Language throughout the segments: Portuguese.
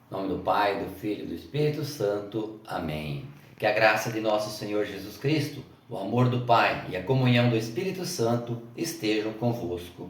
Em nome do Pai, do Filho e do Espírito Santo. Amém. Que a graça de nosso Senhor Jesus Cristo, o amor do Pai e a comunhão do Espírito Santo estejam convosco.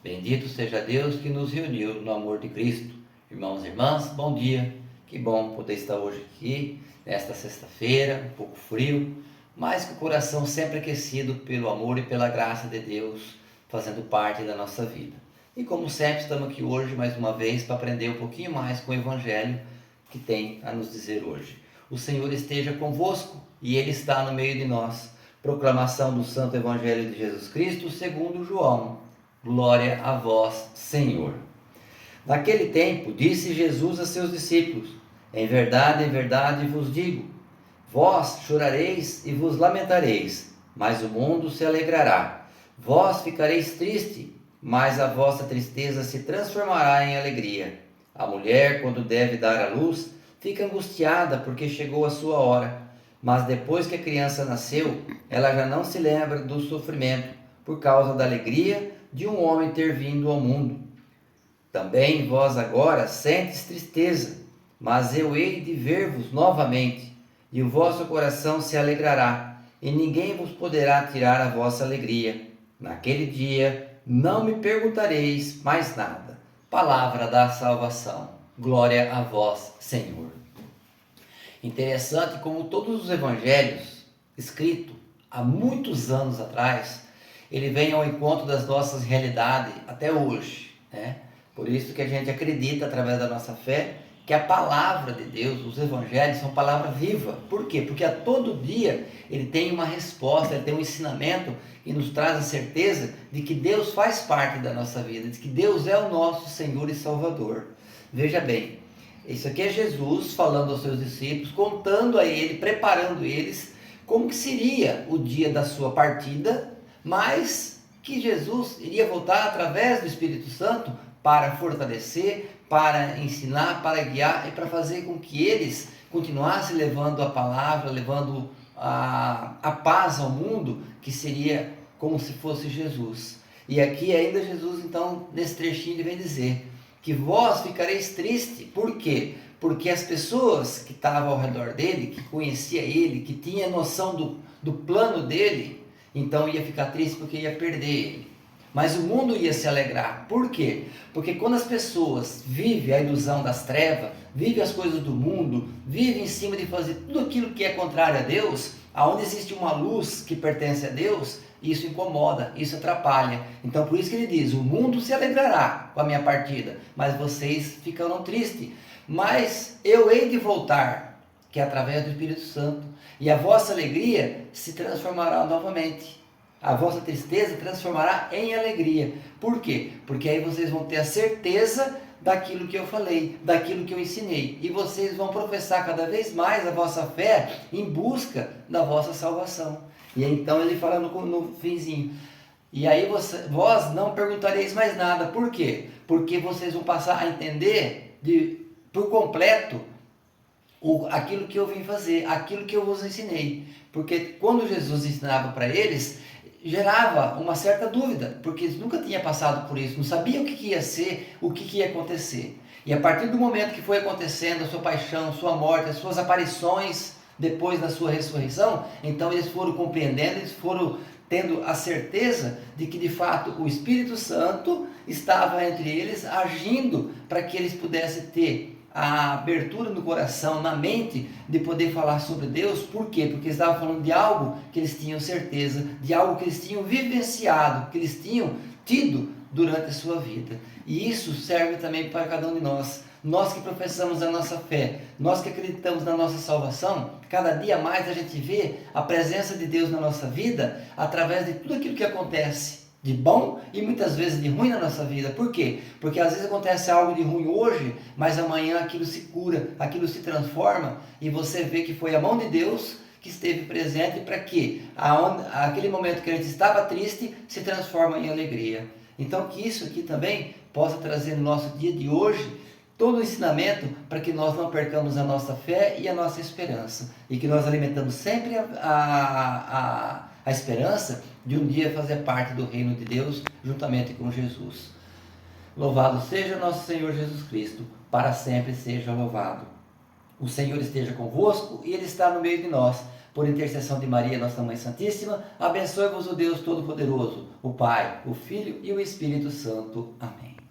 Bendito seja Deus que nos reuniu no amor de Cristo. Irmãos e irmãs, bom dia. Que bom poder estar hoje aqui, nesta sexta-feira, um pouco frio, mas com o coração sempre aquecido pelo amor e pela graça de Deus, fazendo parte da nossa vida. E como sempre, estamos aqui hoje mais uma vez para aprender um pouquinho mais com o Evangelho que tem a nos dizer hoje. O Senhor esteja convosco e Ele está no meio de nós. Proclamação do Santo Evangelho de Jesus Cristo segundo João. Glória a vós, Senhor. Naquele tempo, disse Jesus a seus discípulos: em verdade vos digo, vós chorareis e vos lamentareis, mas o mundo se alegrará. Vós ficareis tristes, mas a vossa tristeza se transformará em alegria. A mulher, quando deve dar à luz, fica angustiada porque chegou a sua hora. Mas depois que a criança nasceu, ela já não se lembra do sofrimento, por causa da alegria de um homem ter vindo ao mundo. Também vós agora sendes tristeza, mas eu hei de ver-vos novamente, e o vosso coração se alegrará, e ninguém vos poderá tirar a vossa alegria. Naquele dia não me perguntareis mais nada. Palavra da salvação. Glória a vós, Senhor. Interessante como todos os evangelhos, escritos há muitos anos atrás, ele vem ao encontro das nossas realidades até hoje, né? Por isso que a gente acredita, através da nossa fé, que a palavra de Deus, os evangelhos, são palavra viva. Por quê? Porque a todo dia ele tem uma resposta, ele tem um ensinamento e nos traz a certeza de que Deus faz parte da nossa vida, de que Deus é o nosso Senhor e Salvador. Veja bem, isso aqui é Jesus falando aos seus discípulos, contando a ele, preparando eles como que seria o dia da sua partida, mas que Jesus iria voltar através do Espírito Santo para fortalecer, para ensinar, para guiar e para fazer com que eles continuassem levando a palavra, levando a paz ao mundo, que seria como se fosse Jesus. E aqui ainda Jesus, então, nesse trechinho ele vem dizer que vós ficareis tristes. Por quê? Porque as pessoas que estavam ao redor dele, que conhecia ele, que tinha noção do plano dele, então ia ficar triste porque ia perder ele. Mas o mundo ia se alegrar. Por quê? Porque quando as pessoas vivem a ilusão das trevas, vivem as coisas do mundo, vivem em cima de fazer tudo aquilo que é contrário a Deus, aonde existe uma luz que pertence a Deus, isso incomoda, isso atrapalha. Então por isso que ele diz, o mundo se alegrará com a minha partida, mas vocês ficarão tristes. Mas eu hei de voltar, que é através do Espírito Santo, e a vossa alegria se transformará novamente. A vossa tristeza transformará em alegria. Por quê? Porque aí vocês vão ter a certeza daquilo que eu falei, daquilo que eu ensinei. E vocês vão professar cada vez mais a vossa fé em busca da vossa salvação. E então ele fala no finzinho. E aí vós não perguntareis mais nada. Por quê? Porque vocês vão passar a entender por completo aquilo que eu vim fazer, aquilo que eu vos ensinei. Porque quando Jesus ensinava para eles, gerava uma certa dúvida, porque eles nunca tinham passado por isso, não sabiam o que ia ser, o que ia acontecer. E a partir do momento que foi acontecendo a sua paixão, a sua morte, as suas aparições depois da sua ressurreição, então eles foram compreendendo, eles foram tendo a certeza de que de fato o Espírito Santo estava entre eles, agindo para que eles pudessem ter a abertura no coração, na mente, de poder falar sobre Deus. Por quê? Porque eles estavam falando de algo que eles tinham certeza, de algo que eles tinham vivenciado, que eles tinham tido durante a sua vida. E isso serve também para cada um de nós. Nós que professamos a nossa fé, nós que acreditamos na nossa salvação, cada dia mais a gente vê a presença de Deus na nossa vida através de tudo aquilo que acontece de bom e muitas vezes de ruim na nossa vida. Por quê? Porque às vezes acontece algo de ruim hoje, mas amanhã aquilo se cura, aquilo se transforma e você vê que foi a mão de Deus que esteve presente para que aquele momento que a gente estava triste se transforma em alegria. Então que isso aqui também possa trazer no nosso dia de hoje todo o ensinamento para que nós não percamos a nossa fé e a nossa esperança e que nós alimentamos sempre a esperança de um dia fazer parte do reino de Deus juntamente com Jesus. Louvado seja nosso Senhor Jesus Cristo, para sempre seja louvado. O Senhor esteja convosco e Ele está no meio de nós. Por intercessão de Maria, nossa Mãe Santíssima, abençoe-vos o Deus Todo-Poderoso, o Pai, o Filho e o Espírito Santo. Amém.